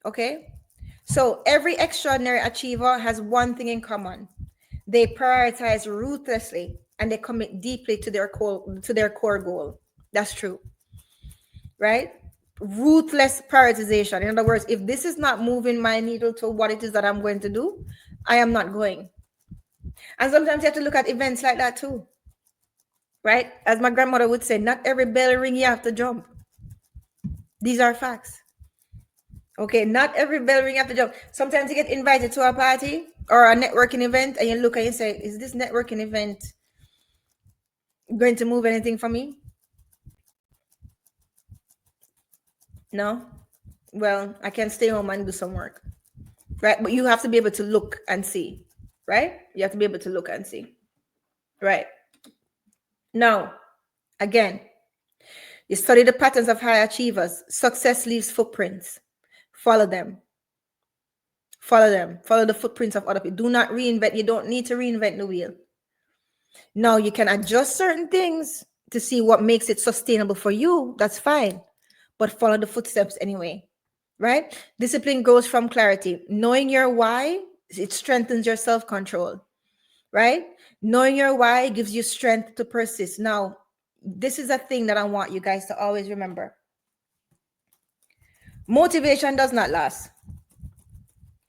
Okay? So every extraordinary achiever has one thing in common. They prioritize ruthlessly and they commit deeply to their core goal. That's true. Right? Ruthless prioritization. In other words, if this is not moving my needle to what it is that I'm going to do, I am not going. And sometimes you have to look at events like that too. Right? As my grandmother would say, not every bell ring you have to jump. These are facts. Okay, not every bell ring you have to jump. Sometimes you get invited to a party or a networking event and you look and you say, is this networking event going to move anything for me? No? Well, I can stay home and do some work. Right? But you have to be able to look and see. Right? You have to be able to look and see. Right? Now, again, you study the patterns of high achievers. Success leaves footprints. Follow them. Follow them. Follow the footprints of other people. Do not reinvent. You don't need to reinvent the wheel. Now, you can adjust certain things to see what makes it sustainable for you. That's fine. But follow the footsteps anyway. Right? Discipline grows from clarity. Knowing your why, it strengthens your self-control. Right? Knowing your why gives you strength to persist. Now, this is a thing that I want you guys to always remember. Motivation does not last.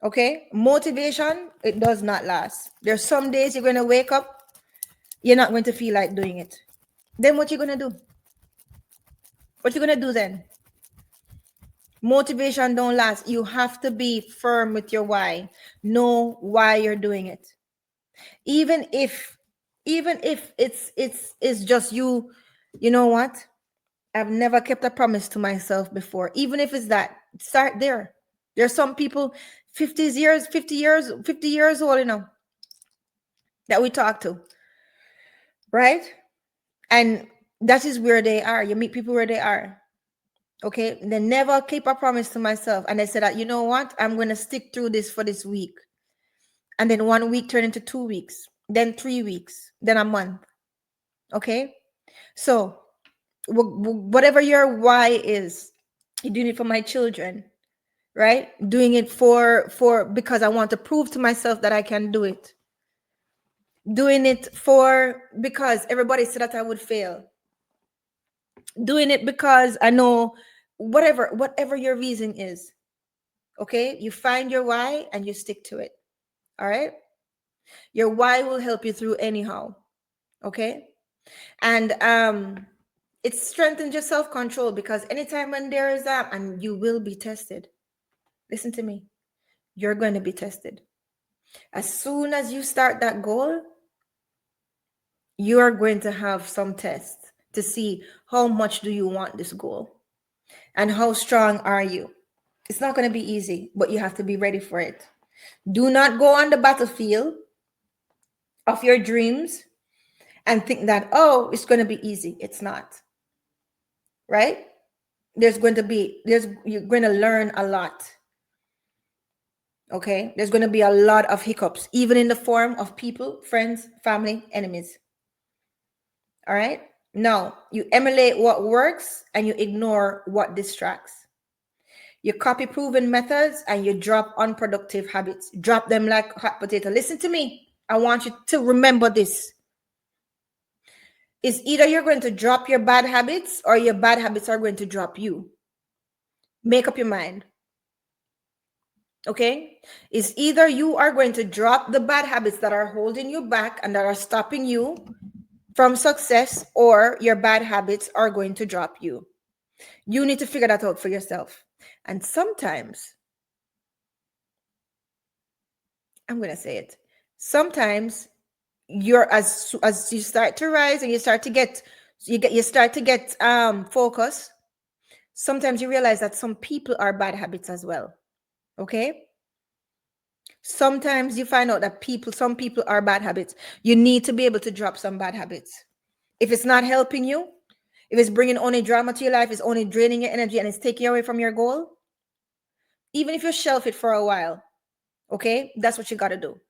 Okay? Motivation, it does not last. There's some days you're going to wake up, you're not going to feel like doing it. Then what you going to do? What you going to do then? Motivation don't last. You have to be firm with your why. Know why you're doing it. Even if it's just you know what? I've never kept a promise to myself before. Even if it's that, start there. There's some people 50 years old, that we talk to. Right? And that is where they are. You meet people where they are. Okay? They never keep a promise to myself. And I said that, you know what? I'm going to stick through this for this week. And then 1 week turned into 2 weeks. Then 3 weeks. Then a month. Okay? So, whatever your why is, you're doing it for my children, right? Doing it for because I want to prove to myself that I can do it. Doing it because everybody said that I would fail. Doing it because I know whatever your reason is. Okay? You find your why and you stick to it. All right? Your why will help you through anyhow. Okay? And it strengthens your self-control because anytime when there is that, and you will be tested. Listen to me. You're going to be tested. As soon as you start that goal, you are going to have some tests to see how much do you want this goal and how strong are you. It's not going to be easy, but you have to be ready for it. Do not go on the battlefield of your dreams and think that, oh, it's going to be easy. It's not. Right? You're going to learn a lot. Okay? There's going to be a lot of hiccups, even in the form of people, friends, family, enemies. All right? Now, you emulate what works and you ignore what distracts. You copy proven methods and you drop unproductive habits. Drop them like hot potato. Listen to me. I want you to remember this. It's either you're going to drop your bad habits or your bad habits are going to drop you. Make up your mind. Okay? It's either you are going to drop the bad habits that are holding you back and that are stopping you from success, or your bad habits are going to drop you. You need to figure that out for yourself. And sometimes, I'm going to say it, sometimes you're as you start to rise and you start to get focus, sometimes you realize that some people are bad habits as well. Okay? Sometimes you find out that some people are bad habits. You need to be able to drop some bad habits. If it's not helping you, if it's bringing only drama to your life, it's only draining your energy and it's taking you away from your goal, even if you shelf it for a while, okay, that's what you got to do.